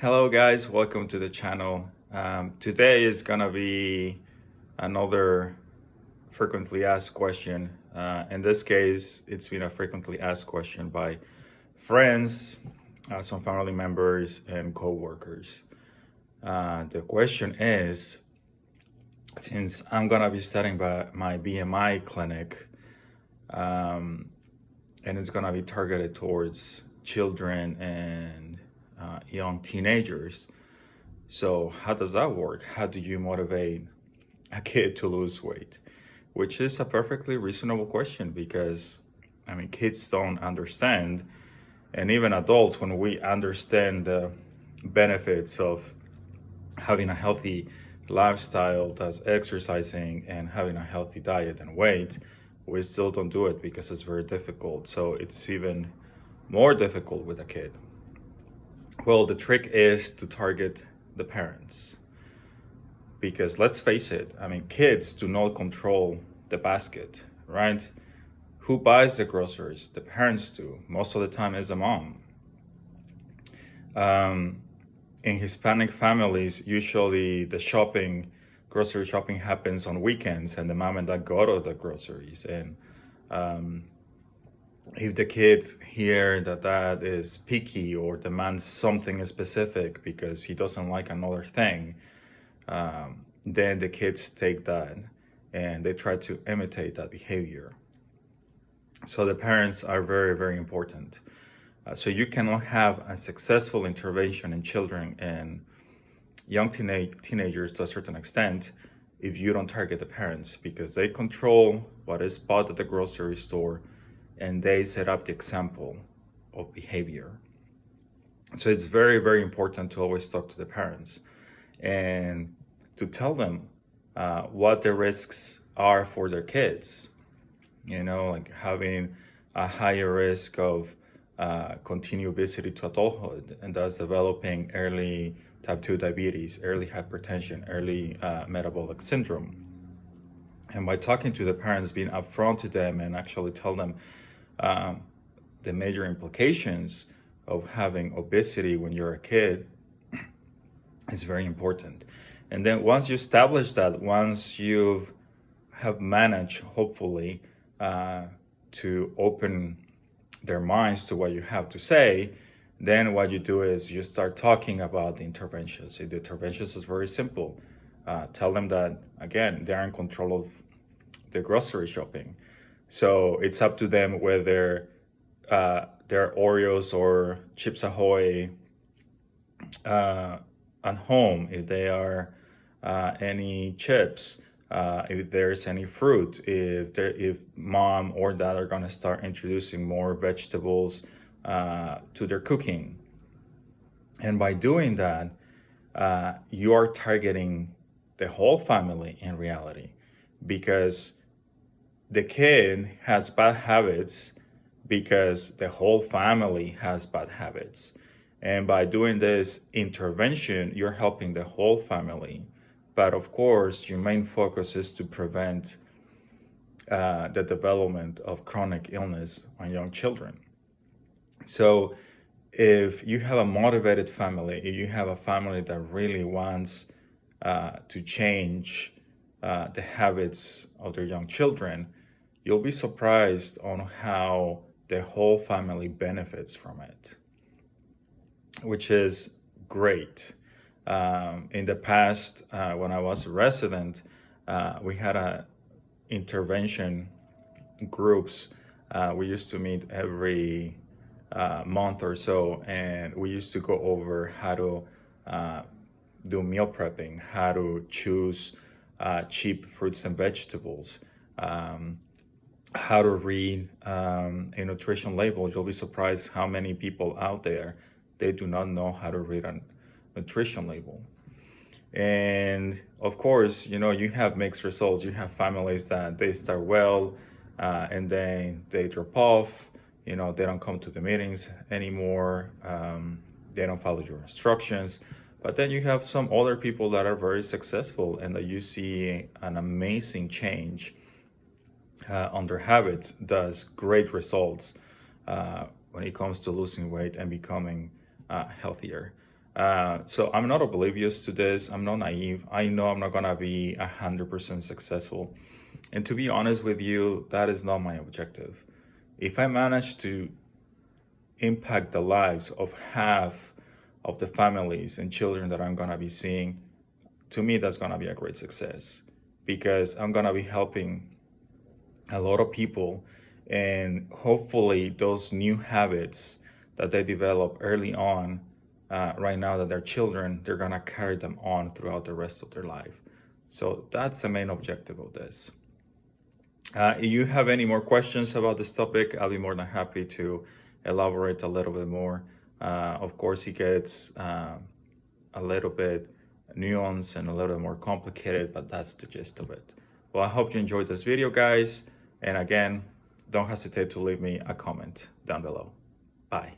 Hello, guys. Welcome to the channel. Today is gonna be another frequently asked question. In this case, it's been a frequently asked question by friends, some family members, and coworkers. The question is, since I'm gonna be starting by my BMI clinic, um, and it's gonna be targeted towards children and young teenagers. So, how does that work? How do you motivate a kid to lose weight? Which is a perfectly reasonable question because, kids don't understand, and even adults, when we understand the benefits of having a healthy lifestyle, that's exercising and having a healthy diet and weight, we still don't do it because it's very difficult. So, it's even more difficult with a kid. Well, the trick is to target the parents. Because let's face it, kids do not control the basket, right? Who buys the groceries? The parents do. Most of the time, is the mom. Um, in Hispanic families, usually grocery shopping happens on weekends, and the mom and dad go to the groceries. And um, if the kids hear that dad is picky or demands something specific because he doesn't like another thing, then the kids take that and they try to imitate that behavior. So the parents are very, very important. So you cannot have a successful intervention in children and young teenagers to a certain extent if you don't target the parents because they control what is bought at the grocery store and they set up the example of behavior. So it's very, very important to always talk to the parents and to tell them what the risks are for their kids. Like having a higher risk of continued obesity to adulthood, and thus developing early type 2 diabetes, early hypertension, early metabolic syndrome. And by talking to the parents, being upfront to them and actually tell them um, the major implications of having obesity when you're a kid is very important. And then once you establish that, once you have managed, hopefully, uh, to open their minds to what you have to say, then what you do is you start talking about the interventions. The interventions is very simple. Tell them that, again, they're in control of the grocery shopping. So it's up to them whether they're Oreos or Chips Ahoy uh, at home, if they are any chips, if there's any fruit, if mom or dad are gonna start introducing more vegetables to their cooking, and by doing that, you are targeting the whole family in reality, because the kid has bad habits because the whole family has bad habits. And by doing this intervention, you're helping the whole family. But of course, your main focus is to prevent the development of chronic illness on young children. So, if you have a motivated family, if you have a family that really wants to change the habits of their young children, you'll be surprised on how the whole family benefits from it, which is great. In the past, when I was a resident, we had a intervention groups. We used to meet every month or so, and we used to go over how to uh, do meal prepping, how to choose cheap fruits and vegetables, um, how to read a nutrition label. You'll be surprised how many people out there, they do not know how to read a nutrition label. And of course, you have mixed results. You have families that they start well, and then they drop off. They don't come to the meetings anymore. They don't follow your instructions. But then you have some other people that are very successful and that you see an amazing change on their habits, does great results when it comes to losing weight and becoming healthier. So I'm not oblivious to this. I'm not naive. I know I'm not gonna be 100% successful. And to be honest with you, that is not my objective. If I manage to impact the lives of half of the families and children that I'm gonna be seeing, to me, that's gonna be a great success because I'm gonna be helping a lot of people, and hopefully those new habits that they develop early on, right now that they're children, they're gonna carry them on throughout the rest of their life. So that's the main objective of this. If you have any more questions about this topic, I'll be more than happy to elaborate a little bit more. Of course, it gets a little bit nuanced and a little bit more complicated, but that's the gist of it. Well, I hope you enjoyed this video, guys. And again, don't hesitate to leave me a comment down below. Bye.